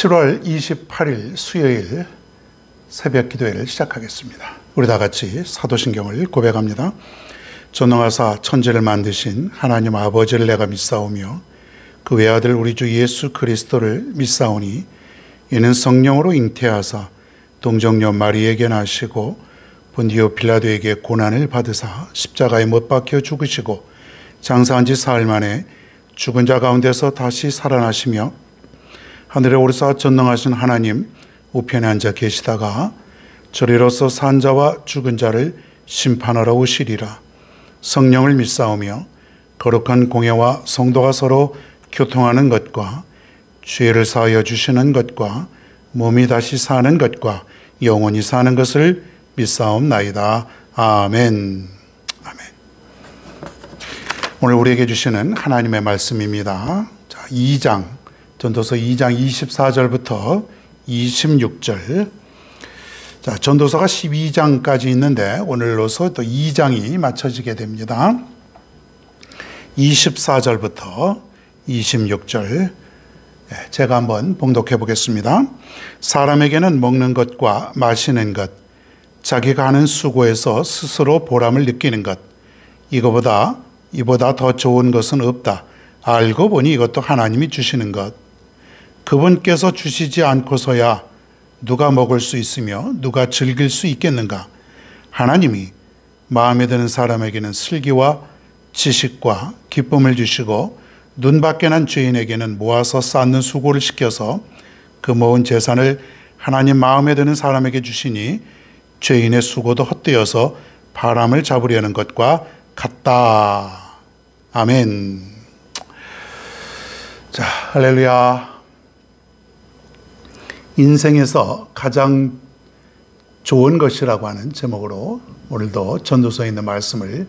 7월 28일 수요일 새벽 기도회를 시작하겠습니다. 우리 다 같이 사도신경을 고백합니다. 전능하사 천지를 만드신 하나님 아버지를 내가 믿사오며 그 외아들 우리 주 예수 그리스도를 믿사오니 이는 성령으로 잉태하사 동정녀 마리에게 나시고 본디오 빌라도에게 고난을 받으사 십자가에 못 박혀 죽으시고 장사한 지 사흘 만에 죽은 자 가운데서 다시 살아나시며 하늘에 오르사 전능하신 하나님 우편에 앉아 계시다가 저리로서 산 자와 죽은 자를 심판하러 오시리라. 성령을 믿사오며 거룩한 공예와 성도가 서로 교통하는 것과 죄를 사하여 주시는 것과 몸이 다시 사는 것과 영원히 사는 것을 믿사옵나이다. 아멘. 아멘. 오늘 우리에게 주시는 하나님의 말씀입니다. 자, 2장 전도서 2장 24절부터 26절. 자, 전도서가 12장까지 있는데 오늘로서 또 2장이 맞춰지게 됩니다. 24절부터 26절. 제가 한번 봉독해 보겠습니다. 사람에게는 먹는 것과 마시는 것, 자기가 하는 수고에서 스스로 보람을 느끼는 것, 이보다 더 좋은 것은 없다. 알고 보니 이것도 하나님이 주시는 것. 그분께서 주시지 않고서야 누가 먹을 수 있으며 누가 즐길 수 있겠는가? 하나님이 마음에 드는 사람에게는 슬기와 지식과 기쁨을 주시고 눈밖에 난 죄인에게는 모아서 쌓는 수고를 시켜서 그 모은 재산을 하나님 마음에 드는 사람에게 주시니 죄인의 수고도 헛되어서 바람을 잡으려는 것과 같다. 아멘. 자, 할렐루야. 인생에서 가장 좋은 것이라고 하는 제목으로 오늘도 전도서에 있는 말씀을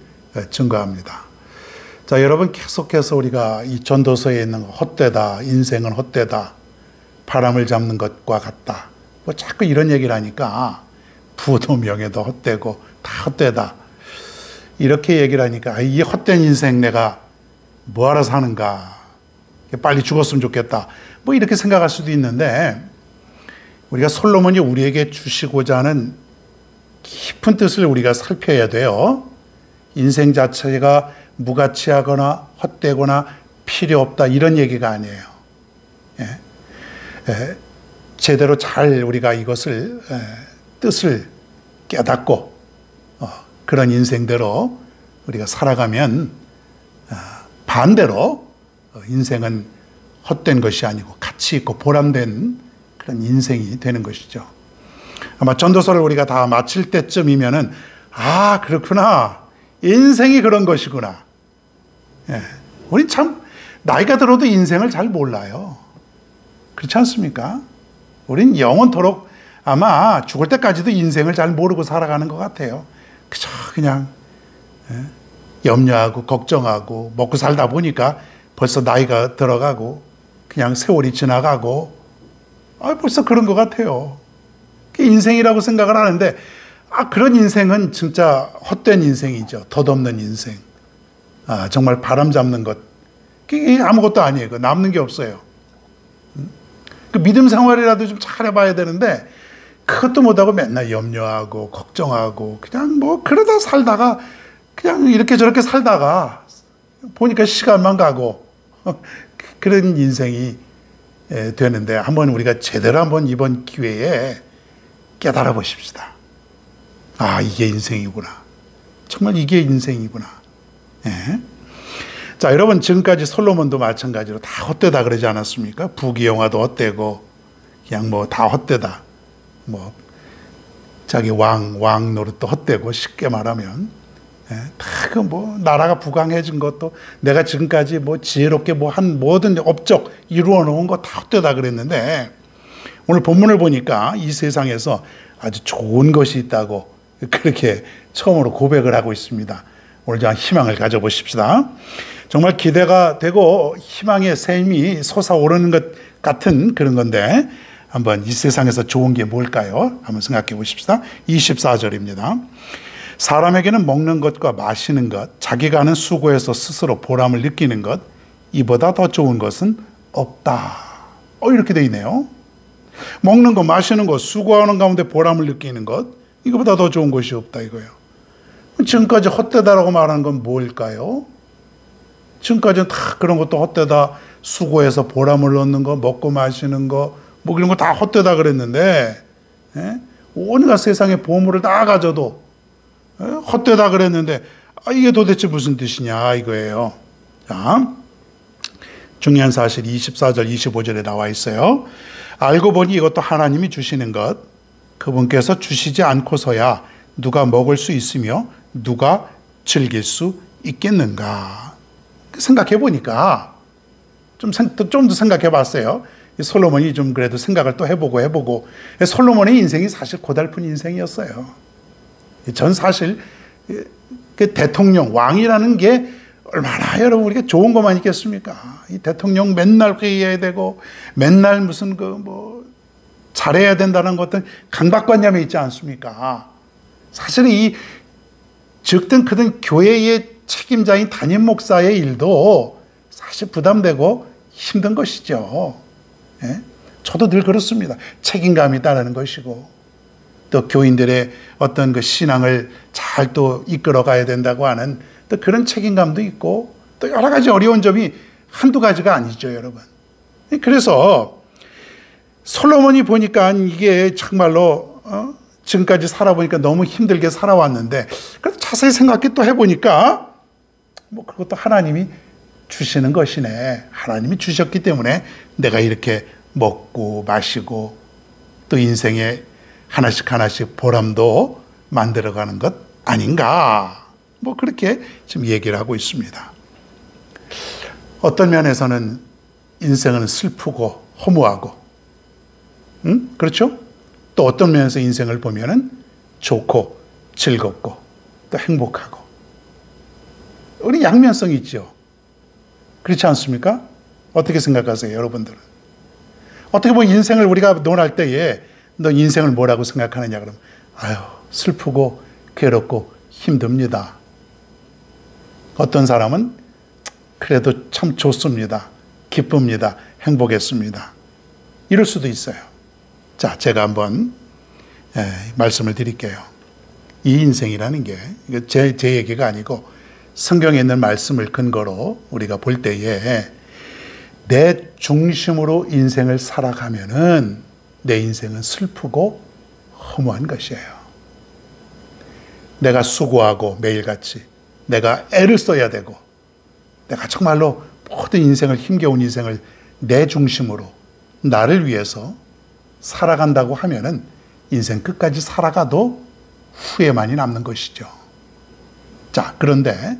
증거합니다. 자, 여러분 계속해서 우리가 이 전도서에 있는 헛되다, 인생은 헛되다, 바람을 잡는 것과 같다, 뭐 자꾸 이런 얘기를 하니까 부도 명예도 헛되고 다 헛되다 이렇게 얘기를 하니까 이 헛된 인생 내가 뭐하러 사는가, 빨리 죽었으면 좋겠다, 뭐 이렇게 생각할 수도 있는데 우리가 솔로몬이 우리에게 주시고자 하는 깊은 뜻을 우리가 살펴야 돼요. 인생 자체가 무가치하거나 헛되거나 필요 없다 이런 얘기가 아니에요. 제대로 잘 우리가 이것을 뜻을 깨닫고 그런 인생대로 우리가 살아가면 반대로 인생은 헛된 것이 아니고 가치 있고 보람된 그런 인생이 되는 것이죠. 아마 전도서를 우리가 다 마칠 때쯤이면은 아, 그렇구나, 인생이 그런 것이구나. 우리 참 나이가 들어도 인생을 잘 몰라요. 그렇지 않습니까? 우린 영원토록 아마 죽을 때까지도 인생을 잘 모르고 살아가는 것 같아요. 그냥 염려하고 걱정하고 먹고 살다 보니까 벌써 나이가 들어가고 그냥 세월이 지나가고 벌써 그런 것 같아요. 인생이라고 생각을 하는데 그런 인생은 진짜 헛된 인생이죠. 덧없는 인생. 정말 바람 잡는 것. 그게 아무것도 아니에요. 남는 게 없어요. 그 믿음 생활이라도 좀 잘해봐야 되는데 그것도 못하고 맨날 염려하고 걱정하고 그냥 뭐 그러다 살다가 그냥 이렇게 저렇게 살다가 보니까 시간만 가고 그런 인생이 되는데 한번 우리가 제대로 한번 이번 기회에 깨달아 보십시다. 이게 인생이구나. 정말 이게 인생이구나. 자, 여러분 지금까지 솔로몬도 마찬가지로 다 헛되다 그러지 않았습니까? 부귀영화도 헛되고 그냥 뭐 다 헛되다. 뭐 자기 왕 노릇도 헛되고 쉽게 말하면 다 그 뭐 나라가 부강해진 것도 내가 지금까지 뭐 지혜롭게 뭐 한 모든 업적 이루어 놓은 거 다 헛되다 그랬는데 오늘 본문을 보니까 이 세상에서 아주 좋은 것이 있다고 그렇게 처음으로 고백을 하고 있습니다. 오늘 좀 희망을 가져보십시다. 정말 기대가 되고 희망의 샘이 솟아오르는 것 같은 그런 건데 한번 이 세상에서 좋은 게 뭘까요? 한번 생각해 보십시다. 24절입니다. 사람에게는 먹는 것과 마시는 것, 자기가 하는 수고에서 스스로 보람을 느끼는 것, 이보다 더 좋은 것은 없다. 이렇게 돼 있네요. 먹는 거, 마시는 거, 수고하는 가운데 보람을 느끼는 것, 이거보다 더 좋은 것이 없다 이거예요. 지금까지 헛되다라고 말하는 건 뭘까요? 지금까지는 다 그런 것도 헛되다, 수고해서 보람을 얻는 거, 먹고 마시는 거, 뭐 이런 거 다 헛되다 그랬는데, 온갖 세상의 보물을 다 가져도 헛되다 그랬는데, 이게 도대체 무슨 뜻이냐 이거예요. 자, 중요한 사실 24절 25절에 나와 있어요. 알고 보니 이것도 하나님이 주시는 것, 그분께서 주시지 않고서야 누가 먹을 수 있으며 누가 즐길 수 있겠는가. 생각해 보니까 좀 더 생각해 봤어요. 솔로몬이 좀 그래도 생각을 또 해보고 솔로몬의 인생이 사실 고달픈 인생이었어요. 전 사실 그 대통령, 왕이라는 게 얼마나 여러분 우리가 좋은 것만 있겠습니까? 이 대통령 맨날 회의해야 되고 맨날 무슨 잘해야 된다는 것들 강박관념에 있지 않습니까? 사실 이 적든 크든 교회의 책임자인 담임 목사의 일도 사실 부담되고 힘든 것이죠. 저도 늘 그렇습니다. 책임감이 따르는 것이고 또 교인들의 어떤 그 신앙을 잘 또 이끌어 가야 된다고 하는 또 그런 책임감도 있고 또 여러 가지 어려운 점이 한두 가지가 아니죠, 여러분. 그래서 솔로몬이 보니까 이게 정말로 지금까지 살아보니까 너무 힘들게 살아왔는데 그래서 자세히 생각해 또 해보니까 그것도 하나님이 주시는 것이네. 하나님이 주셨기 때문에 내가 이렇게 먹고 마시고 또 인생에 하나씩 보람도 만들어가는 것 아닌가. 그렇게 지금 얘기를 하고 있습니다. 어떤 면에서는 인생은 슬프고 허무하고, 그렇죠? 또 어떤 면에서 인생을 보면은 좋고 즐겁고 또 행복하고. 우리 양면성이 있죠. 그렇지 않습니까? 어떻게 생각하세요, 여러분들은? 어떻게 보면 인생을 우리가 논할 때에 너 인생을 뭐라고 생각하느냐 그러면 슬프고 괴롭고 힘듭니다. 어떤 사람은 그래도 참 좋습니다. 기쁩니다. 행복했습니다. 이럴 수도 있어요. 자, 제가 한번 말씀을 드릴게요. 이 인생이라는 게 제 얘기가 아니고 성경에 있는 말씀을 근거로 우리가 볼 때에 내 중심으로 인생을 살아가면은 내 인생은 슬프고 허무한 것이에요. 내가 수고하고 매일같이 내가 애를 써야 되고 내가 정말로 모든 인생을 힘겨운 인생을 내 중심으로 나를 위해서 살아간다고 하면은 인생 끝까지 살아가도 후회만이 남는 것이죠. 자, 그런데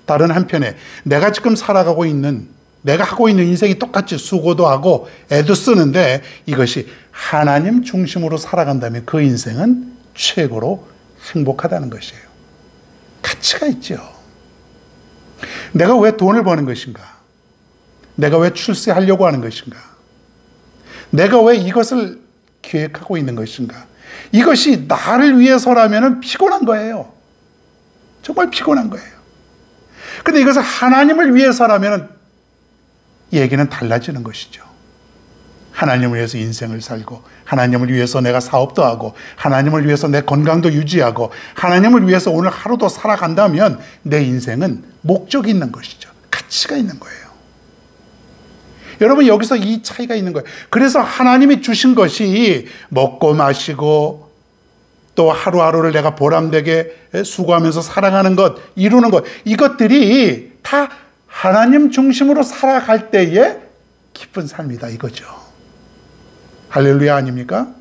다른 한편에 내가 지금 살아가고 있는 내가 하고 있는 인생이 똑같이 수고도 하고 애도 쓰는데 이것이 하나님 중심으로 살아간다면 그 인생은 최고로 행복하다는 것이에요. 가치가 있죠. 내가 왜 돈을 버는 것인가? 내가 왜 출세하려고 하는 것인가? 내가 왜 이것을 계획하고 있는 것인가? 이것이 나를 위해서라면 피곤한 거예요. 정말 피곤한 거예요. 근데 이것을 하나님을 위해서라면 얘기는 달라지는 것이죠. 하나님을 위해서 인생을 살고 하나님을 위해서 내가 사업도 하고 하나님을 위해서 내 건강도 유지하고 하나님을 위해서 오늘 하루도 살아간다면 내 인생은 목적이 있는 것이죠. 가치가 있는 거예요. 여러분, 여기서 이 차이가 있는 거예요. 그래서 하나님이 주신 것이 먹고 마시고 또 하루하루를 내가 보람되게 수고하면서 살아가는 것, 이루는 것, 이것들이 다 하나님 중심으로 살아갈 때의 기쁜 삶이다 이거죠. 할렐루야 아닙니까?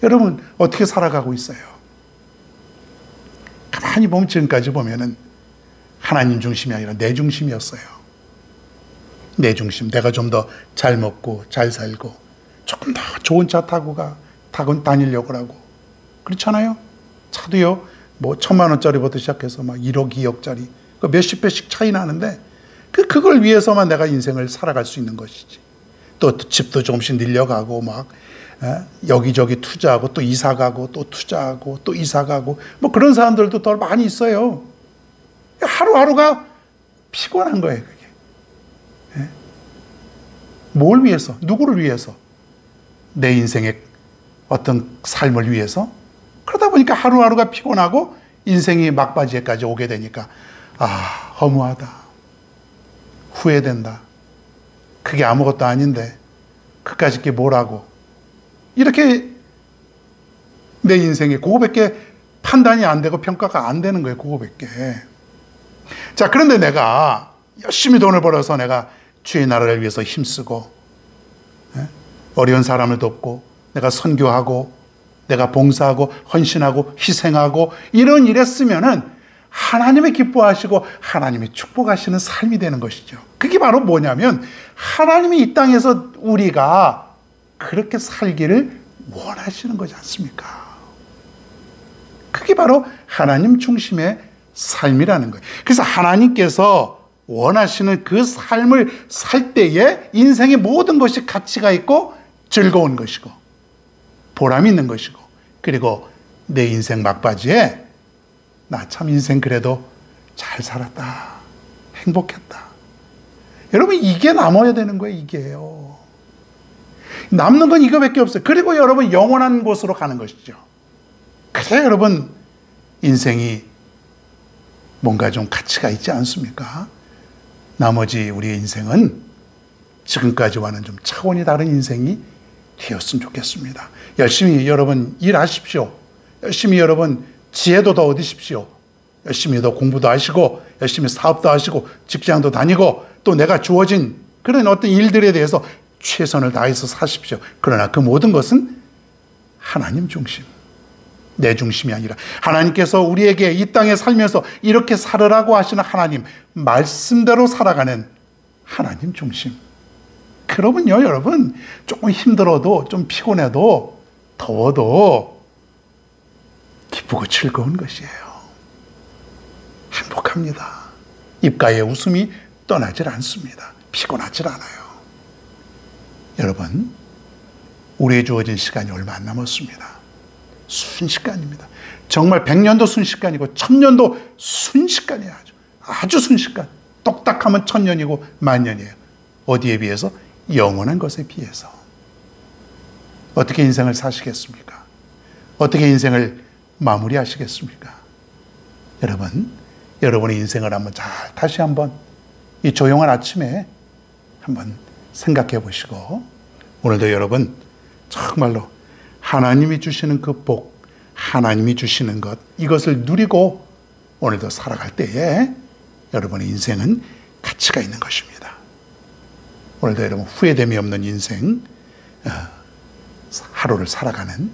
여러분 어떻게 살아가고 있어요? 가만히 보면 지금까지 보면은 하나님 중심이 아니라 내 중심이었어요. 내 중심, 내가 좀 더 잘 먹고 잘 살고 조금 더 좋은 차 타고 다니려고 하고 그렇잖아요. 차도요 1,000만 원짜리부터 시작해서 1억 2억짜리 몇십 배씩 차이 나는데 그걸 위해서만 내가 인생을 살아갈 수 있는 것이지. 또 집도 조금씩 늘려가고 여기저기 투자하고 또 이사가고 또 투자하고 또 이사가고 그런 사람들도 더 많이 있어요. 하루하루가 피곤한 거예요. 그게 뭘 위해서? 누구를 위해서? 내 인생의 어떤 삶을 위해서. 그러다 보니까 하루하루가 피곤하고 인생이 막바지에까지 오게 되니까 허무하다, 후회된다, 그게 아무것도 아닌데 그까짓 게 뭐라고, 이렇게 내 인생에 그거밖에 판단이 안 되고 평가가 안 되는 거예요. 그거밖에. 자, 그런데 내가 열심히 돈을 벌어서 내가 주의 나라를 위해서 힘쓰고 어려운 사람을 돕고 내가 선교하고 내가 봉사하고 헌신하고 희생하고 이런 일 했으면은 하나님이 기뻐하시고 하나님이 축복하시는 삶이 되는 것이죠. 그게 바로 뭐냐면 하나님이 이 땅에서 우리가 그렇게 살기를 원하시는 거지 않습니까? 그게 바로 하나님 중심의 삶이라는 거예요. 그래서 하나님께서 원하시는 그 삶을 살 때에 인생의 모든 것이 가치가 있고 즐거운 것이고 보람이 있는 것이고, 그리고 내 인생 막바지에 나 참 인생 그래도 잘 살았다, 행복했다. 여러분, 이게 남아야 되는 거예요. 이게요. 남는 건 이거밖에 없어요. 그리고 여러분 영원한 곳으로 가는 것이죠. 그래야 여러분 인생이 뭔가 좀 가치가 있지 않습니까? 나머지 우리의 인생은 지금까지와는 좀 차원이 다른 인생이 되었으면 좋겠습니다. 열심히 여러분 일하십시오. 열심히 여러분 지혜도 더 얻으십시오. 열심히 더 공부도 하시고 열심히 사업도 하시고 직장도 다니고 또 내가 주어진 그런 어떤 일들에 대해서 최선을 다해서 사십시오. 그러나 그 모든 것은 하나님 중심, 내 중심이 아니라 하나님께서 우리에게 이 땅에 살면서 이렇게 살으라고 하시는 하나님 말씀대로 살아가는 하나님 중심. 그러면요, 여러분 조금 힘들어도 좀 피곤해도 더워도 기쁘고 즐거운 것이에요. 행복합니다. 입가에 웃음이 떠나질 않습니다. 피곤하질 않아요. 여러분, 우리의 주어진 시간이 얼마 안 남았습니다. 순식간입니다. 정말 100년도 순식간이고 1000년도 순식간이에요. 아주 순식간. 똑딱하면 1000년이고 만년이에요. 어디에 비해서? 영원한 것에 비해서. 어떻게 인생을 사시겠습니까? 어떻게 인생을 마무리하시겠습니까? 여러분, 여러분의 인생을 한번 다시 한번 이 조용한 아침에 한번 생각해 보시고, 오늘도 여러분 정말로 하나님이 주시는 그 복, 하나님이 주시는 것, 이것을 누리고 오늘도 살아갈 때에 여러분의 인생은 가치가 있는 것입니다. 오늘도 여러분 후회됨이 없는 인생, 하루를 살아가는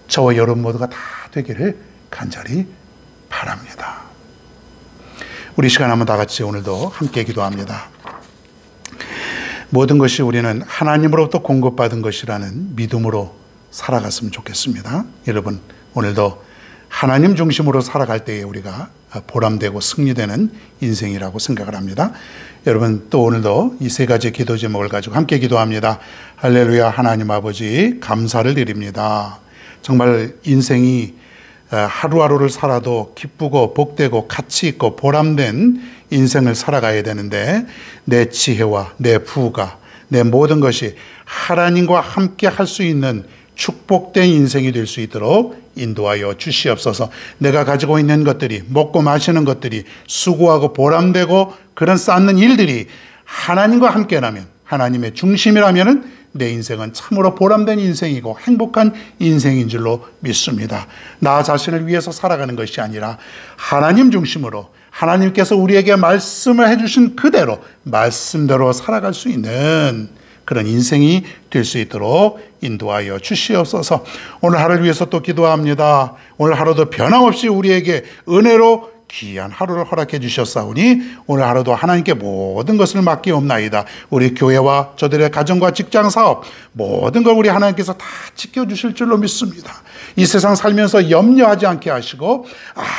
저와 여러분 모두가 다 되기를 간절히 바랍니다. 우리 시간 한번 다 같이 오늘도 함께 기도합니다. 모든 것이 우리는 하나님으로부터 공급받은 것이라는 믿음으로 살아갔으면 좋겠습니다. 여러분, 오늘도 하나님 중심으로 살아갈 때에 우리가 보람되고 승리되는 인생이라고 생각을 합니다. 여러분, 또 오늘도 이 세 가지 기도 제목을 가지고 함께 기도합니다. 할렐루야. 하나님 아버지, 감사를 드립니다. 정말 인생이 하루하루를 살아도 기쁘고 복되고 가치 있고 보람된 인생을 살아가야 되는데, 내 지혜와 내 부가, 내 모든 것이 하나님과 함께 할 수 있는 축복된 인생이 될 수 있도록 인도하여 주시옵소서. 내가 가지고 있는 것들이, 먹고 마시는 것들이 수고하고 보람되고 그런 쌓는 일들이 하나님과 함께라면, 하나님의 중심이라면 내 인생은 참으로 보람된 인생이고 행복한 인생인 줄로 믿습니다. 나 자신을 위해서 살아가는 것이 아니라 하나님 중심으로, 하나님께서 우리에게 말씀을 해주신 그대로 말씀대로 살아갈 수 있는 그런 인생이 될 수 있도록 인도하여 주시옵소서. 오늘 하루를 위해서 또 기도합니다. 오늘 하루도 변함없이 우리에게 은혜로 귀한 하루를 허락해 주셨사오니 오늘 하루도 하나님께 모든 것을 맡기옵나이다. 우리 교회와 저들의 가정과 직장 사업 모든 걸 우리 하나님께서 다 지켜주실 줄로 믿습니다. 이 세상 살면서 염려하지 않게 하시고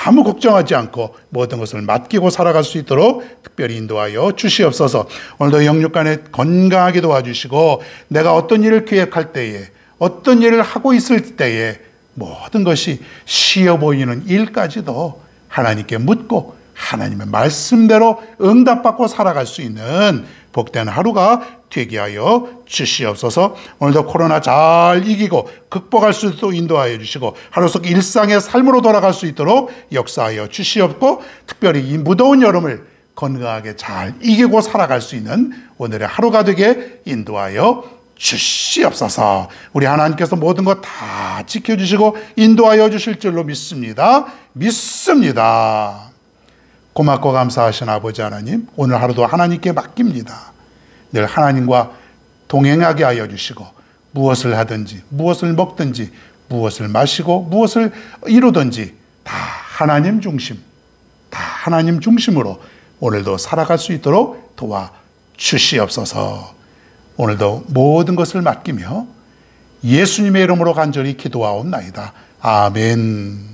아무 걱정하지 않고 모든 것을 맡기고 살아갈 수 있도록 특별히 인도하여 주시옵소서. 오늘도 영육간에 건강하게 도와주시고, 내가 어떤 일을 계획할 때에, 어떤 일을 하고 있을 때에 모든 것이 쉬워 보이는 일까지도 하나님께 묻고 하나님의 말씀대로 응답받고 살아갈 수 있는 복된 하루가 되게 하여 주시옵소서. 오늘도 코로나 잘 이기고 극복할 수 있도록 인도하여 주시고 하루 속 일상의 삶으로 돌아갈 수 있도록 역사하여 주시옵고, 특별히 이 무더운 여름을 건강하게 잘 이기고 살아갈 수 있는 오늘의 하루가 되게 인도하여 주시옵소서. 우리 하나님께서 모든 것 다 지켜주시고 인도하여 주실 줄로 믿습니다. 고맙고 감사하신 아버지 하나님, 오늘 하루도 하나님께 맡깁니다. 늘 하나님과 동행하게 하여 주시고, 무엇을 하든지 무엇을 먹든지 무엇을 마시고 무엇을 이루든지 다 하나님 중심으로 오늘도 살아갈 수 있도록 도와주시옵소서. 오늘도 모든 것을 맡기며 예수님의 이름으로 간절히 기도하옵나이다. 아멘.